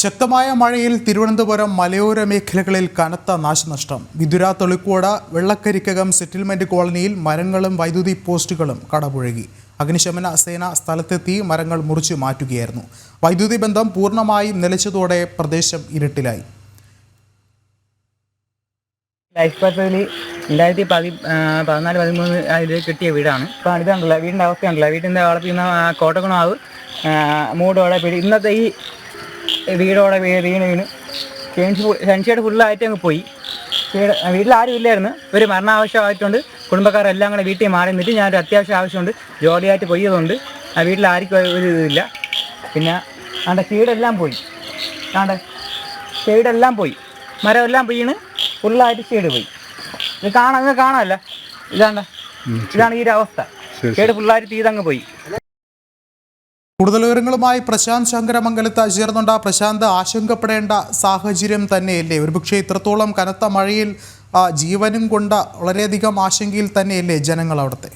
ശക്തമായ മഴയിൽ തിരുവനന്തപുരം മലയോര മേഖലകളിൽ കനത്ത നാശനഷ്ടം. വിതുര തൊളിക്കോട് വെള്ളക്കരിക്കകം സെറ്റിൽമെന്റ് കോളനിയിൽ മരങ്ങളും വൈദ്യുതി പോസ്റ്റുകളും കടപുഴകി. അഗ്നിശമന സേന സ്ഥലത്തെത്തി മരങ്ങൾ മുറിച്ചു മാറ്റുകയായിരുന്നു. വൈദ്യുതി ബന്ധം പൂർണ്ണമായും നിലച്ചതോടെ പ്രദേശം ഇരുട്ടിലായി. ലൈഫ് പദ്ധതി 2014-13 കിട്ടിയ വീടാണ്. ഇപ്പം ഇതാണല്ലോ വീടിൻ്റെ അവസ്ഥയാണല്ലോ. വീടിൻ്റെ വളർത്തി കോട്ടക്കുണാവ് മൂടോടെ ഇന്നത്തെ ഈ വീടോടെ വീണ് സൺഷേഡ് ഫുള്ളായിട്ട് അങ്ങ് പോയി. വീട്ടിൽ ആരും ഇല്ലായിരുന്നു. ഒരു മരണാവശ്യമായിട്ടുണ്ട്. കുടുംബക്കാരെല്ലാം കൂടെ വീട്ടിൽ മാറി നിന്നിട്ട് ഞാനൊരു അത്യാവശ്യം ആവശ്യമുണ്ട്, ജോലിയായിട്ട് പോയതുകൊണ്ട് ആ വീട്ടിൽ ആർക്കും ഒരു ഇതില്ല. പിന്നെ ആണ്ട് ഷീഡെല്ലാം പോയി, ഷെയ്ഡെല്ലാം പോയി, മരമെല്ലാം വീണ് ഫുള്ളായിട്ട് ഷെയ്ഡ് പോയി. ഇത് കാണാമല്ല, ഇതാണ് ഈ ഒരു അവസ്ഥ. ഷെയ്ഡ് ഫുള്ളായിട്ട് തീതങ്ങ് പോയി. കൂടുതൽ വിവരങ്ങളുമായി പ്രശാന്ത് ശങ്കരമംഗലത്ത് ചേർന്നുണ്ട്. പ്രശാന്ത്, ആശങ്കപ്പെടേണ്ട സാഹചര്യം തന്നെയല്ലേ? ഒരുപക്ഷെ ഇത്രത്തോളം കനത്ത മഴയിൽ ജീവനും കൊണ്ട് വളരെയധികം ആശങ്കയിൽ തന്നെയല്ലേ ജനങ്ങൾ അവിടുത്തെ?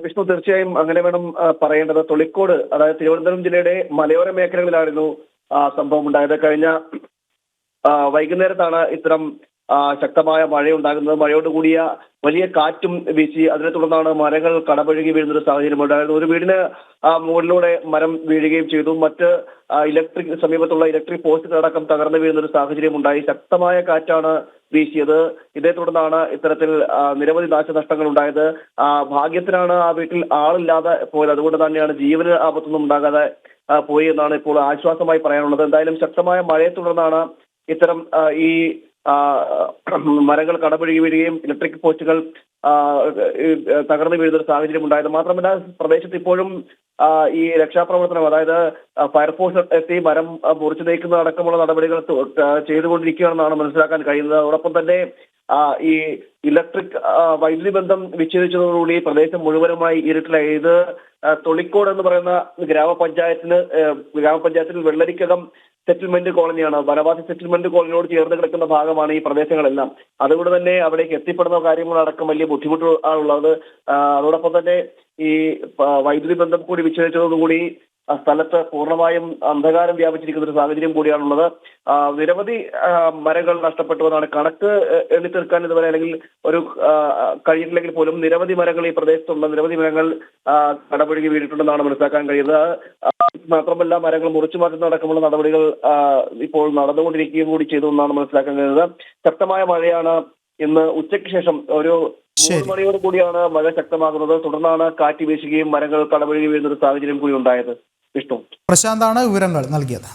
വിഷ്ണു, തീർച്ചയായും അങ്ങനെ വേണം പറയേണ്ടത്. തൊളിക്കോട്, അതായത് തിരുവനന്തപുരം ജില്ലയുടെ മലയോര മേഖലകളിലായിരുന്നു സംഭവം ഉണ്ടായത്. കഴിഞ്ഞ വൈകുന്നേരത്താണ് ഇത്തരം ശക്തമായ മഴയുണ്ടാകുന്നത്. മഴയോട് കൂടിയ വലിയ കാറ്റും വീശി, അതിനെ തുടർന്നാണ് മരങ്ങൾ കടപുഴകി വീഴുന്നൊരു സാഹചര്യം ഉണ്ടായിരുന്നു. ഒരു വീടിന് മുകളിലൂടെ മരം വീഴുകയും ചെയ്തു. മറ്റ് സമീപത്തുള്ള ഇലക്ട്രിക് പോസ്റ്റുകളടക്കം തകർന്നു വീഴുന്നൊരു സാഹചര്യം ഉണ്ടായി. ശക്തമായ കാറ്റാണ് വീശിയത്. ഇതേ തുടർന്നാണ് ഇത്തരത്തിൽ നിരവധി നാശനഷ്ടങ്ങൾ ഉണ്ടായത്. ഭാഗ്യത്തിനാണ് ആ വീട്ടിൽ ആളില്ലാതെ പോയത്. അതുകൊണ്ട് തന്നെയാണ് ജീവന് ആപത്തൊന്നും ഉണ്ടാകാതെ പോയി എന്നാണ് ഇപ്പോൾ ആശ്വാസമായി പറയാനുള്ളത്. എന്തായാലും ശക്തമായ മഴയെ തുടർന്നാണ് ഇത്തരം ഈ മരങ്ങൾ കടപുഴകി വീഴുകയും ഇലക്ട്രിക് പോസ്റ്റുകൾ തകർന്നു വീഴുന്ന ഒരു സാഹചര്യം ഉണ്ടായത്. മാത്രമല്ല, പ്രദേശത്ത് ഇപ്പോഴും ഈ രക്ഷാപ്രവർത്തനം, അതായത് ഫയർഫോഴ്സ് എത്തി മരം മുറിച്ചു നീക്കുന്ന അടക്കമുള്ള നടപടികൾ ചെയ്തുകൊണ്ടിരിക്കുകയാണെന്നാണ് മനസ്സിലാക്കാൻ കഴിയുന്നത്. അതോടൊപ്പം തന്നെ ഈ ഇലക്ട്രിക് വൈദ്യുതി ബന്ധം വിച്ഛേദിച്ചതോടുകൂടി പ്രദേശം മുഴുവനുമായി ഇരുട്ടിലായി. ഇത് തൊളിക്കോട് എന്ന് പറയുന്ന ഗ്രാമപഞ്ചായത്തിൽ വെള്ളരിക്കകം സെറ്റിൽമെന്റ് കോളനിയാണ്. വനവാസി സെറ്റിൽമെന്റ് കോളനിയോട് ചേർന്ന് കിടക്കുന്ന ഭാഗമാണ് ഈ പ്രദേശങ്ങളെല്ലാം. അതുകൊണ്ട് തന്നെ അവിടേക്ക് എത്തിപ്പെടുന്ന കാര്യങ്ങളടക്കം വലിയ ബുദ്ധിമുട്ട് ആണുള്ളത്. അതോടൊപ്പം തന്നെ ഈ വൈദ്യുതി ബന്ധം കൂടി വിച്ഛേദിച്ചതോടുകൂടി സ്ഥലത്ത് പൂർണ്ണമായും അന്ധകാരം വ്യാപിച്ചിരിക്കുന്ന ഒരു സാഹചര്യം കൂടിയാണുള്ളത്. നിരവധി മരങ്ങൾ നഷ്ടപ്പെട്ടു എന്നാണ് കണക്ക് എണ്ണി തീർക്കാൻ ഇതുവരെ, അല്ലെങ്കിൽ ഒരു കഴിയില്ലെങ്കിൽ പോലും നിരവധി മരങ്ങൾ ഈ പ്രദേശത്തുണ്ട്. നിരവധി മരങ്ങൾ കടപുഴകി വീണിട്ടുണ്ടെന്നാണ് മനസ്സിലാക്കാൻ കഴിയുന്നത്. മാത്രമല്ല, മരങ്ങൾ മുറിച്ചു മാറ്റുന്നതടക്കമുള്ള നടപടികൾ ഇപ്പോൾ നടന്നുകൊണ്ടിരിക്കുകയും കൂടി ചെയ്തു എന്നാണ് മനസ്സിലാക്കാൻ കഴിയുന്നത്. ശക്തമായ മഴയാണ് ഇന്ന് ഉച്ചയ്ക്ക് ശേഷം ഒരു 3 മണിയോട് കൂടിയാണ് മഴ ശക്തമാകുന്നത്. തുടർന്നാണ് കാറ്റ് വീശുകയും മരങ്ങൾ കടപുഴകി വീഴുന്ന ഒരു സാഹചര്യം കൂടി ഉണ്ടായത്. വിഷ്ണു, പ്രശാന്താണ് വിവരങ്ങൾ നൽകിയത്.